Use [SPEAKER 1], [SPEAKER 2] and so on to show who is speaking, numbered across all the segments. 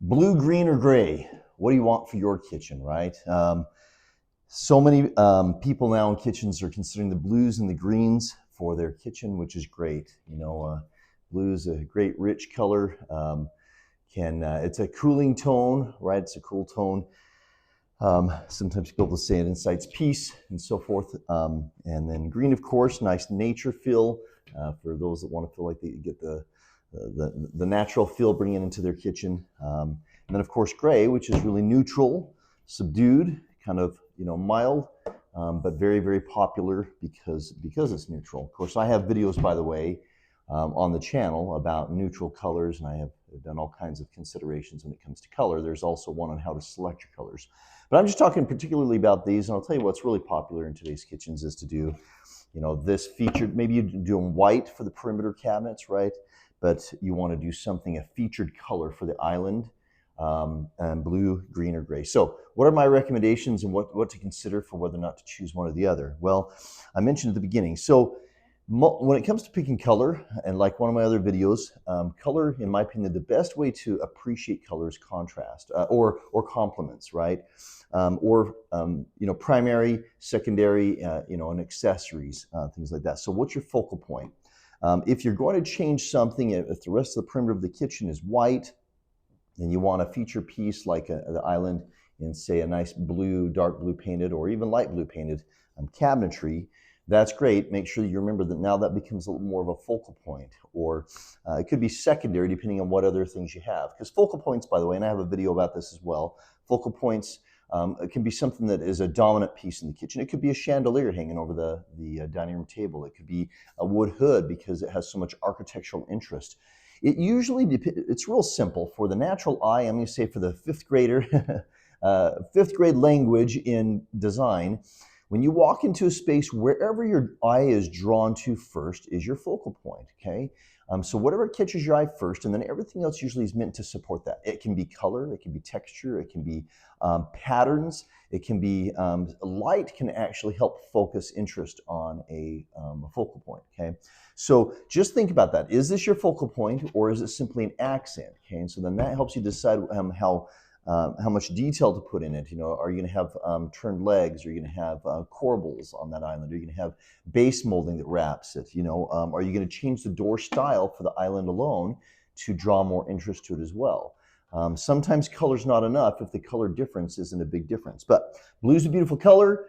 [SPEAKER 1] Blue, green, or gray? What do you want for your kitchen, right? So many people now in kitchens are considering the blues and the greens for their kitchen, which is great. Blue is a great rich color. It's a cooling tone, right? It's a cool tone. Sometimes people say it incites peace and so forth. And then green, of course, nice nature feel for those that want to feel like they get the natural feel, bringing it into their kitchen. And then, of course, gray, which is really neutral, subdued, kind of mild, but very, very popular because it's neutral. Of course, I have videos, by the way, on the channel about neutral colors, and I have done all kinds of considerations when it comes to color. There's also one on how to select your colors. But I'm just talking particularly about these, and I'll tell you what's really popular in today's kitchens is to do, this featured, maybe you're doing white for the perimeter cabinets, right? But you want to do something, a featured color for the island, and blue, green, or gray. So what are my recommendations and what to consider for whether or not to choose one or the other? Well, I mentioned at the beginning. So when it comes to picking color, and like one of my other videos, color, in my opinion, the best way to appreciate color is contrast or complements, right? Primary, secondary, and accessories, things like that. So what's your focal point? If you're going to change something, if the rest of the perimeter of the kitchen is white, and you want a feature piece like the island in, say, a nice blue, dark blue painted, or even light blue painted cabinetry, that's great. Make sure you remember that now that becomes a little more of a focal point, or it could be secondary depending on what other things you have. Because focal points, by the way, and I have a video about this as well, focal points, it can be something that is a dominant piece in the kitchen. It could be a chandelier hanging over the dining room table. It could be a wood hood because it has so much architectural interest. It usually, it's real simple. For the natural eye, I'm going to say for the fifth grader, fifth grade language in design, when you walk into a space, wherever your eye is drawn to first is your focal point, okay? So whatever catches your eye first, and then everything else usually is meant to support that. It can be color, it can be texture, it can be patterns, it can be light can actually help focus interest on a focal point, okay? So just think about that. Is this your focal point, or is it simply an accent, okay? And so then that helps you decide how much detail to put in it. Are you going to have turned legs? Are you going to have corbels on that island? Are you going to have base molding that wraps it? Are you going to change the door style for the island alone to draw more interest to it as well? Sometimes color's not enough if the color difference isn't a big difference. But blue's a beautiful color.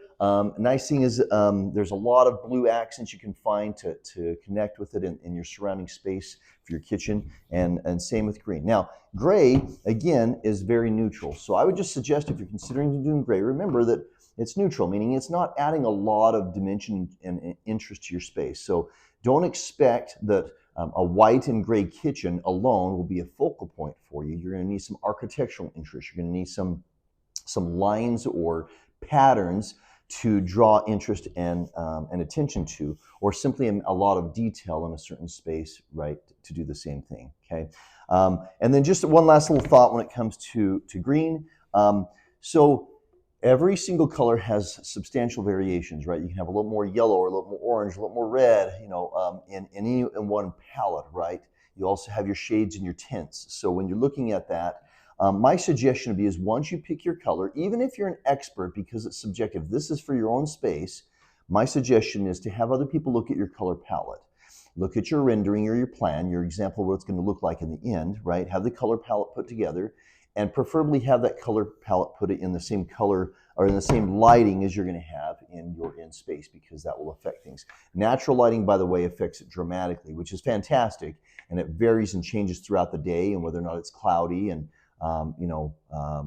[SPEAKER 1] Nice thing is there's a lot of blue accents you can find to connect with it in your surrounding space for your kitchen, and same with green. Now, gray, again, is very neutral. So I would just suggest if you're considering doing gray, remember that it's neutral, meaning it's not adding a lot of dimension and interest to your space. So don't expect that a white and gray kitchen alone will be a focal point for you. You're going to need some architectural interest. You're going to need some lines or patterns to draw interest and attention to, or simply a lot of detail in a certain space, right, to do the same thing, okay? And then just one last little thought when it comes to green. So every single color has substantial variations, right? You can have a little more yellow or a little more orange, a little more red, in one palette, right? You also have your shades and your tints. So when you're looking at that, my suggestion would be is once you pick your color, even if you're an expert, because it's subjective, this is for your own space, my suggestion is to have other people look at your color palette. Look at your rendering or your plan, your example of what it's going to look like in the end, right? Have the color palette put together, and preferably have that color palette put it in the same color or in the same lighting as you're going to have in your end space, because that will affect things. Natural lighting, by the way, affects it dramatically, which is fantastic, and it varies and changes throughout the day and whether or not it's cloudy and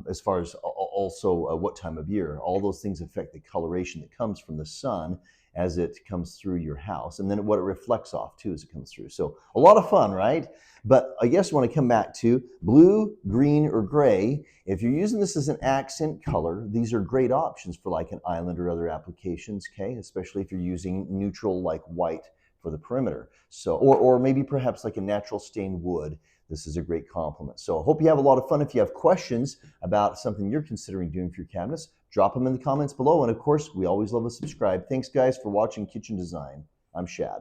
[SPEAKER 1] as far as also what time of year. All those things affect the coloration that comes from the sun as it comes through your house, and then what it reflects off too as it comes through. So a lot of fun, right? But I guess when I come back to blue, green, or gray, if you're using this as an accent color, these are great options for like an island or other applications, okay? Especially if you're using neutral like white for the perimeter. So, or maybe perhaps like a natural stained wood. This is a great complement. So I hope you have a lot of fun. If you have questions about something you're considering doing for your cabinets, drop them in the comments below. And of course, we always love to subscribe. Thanks guys for watching Kitchen Design. I'm Shad.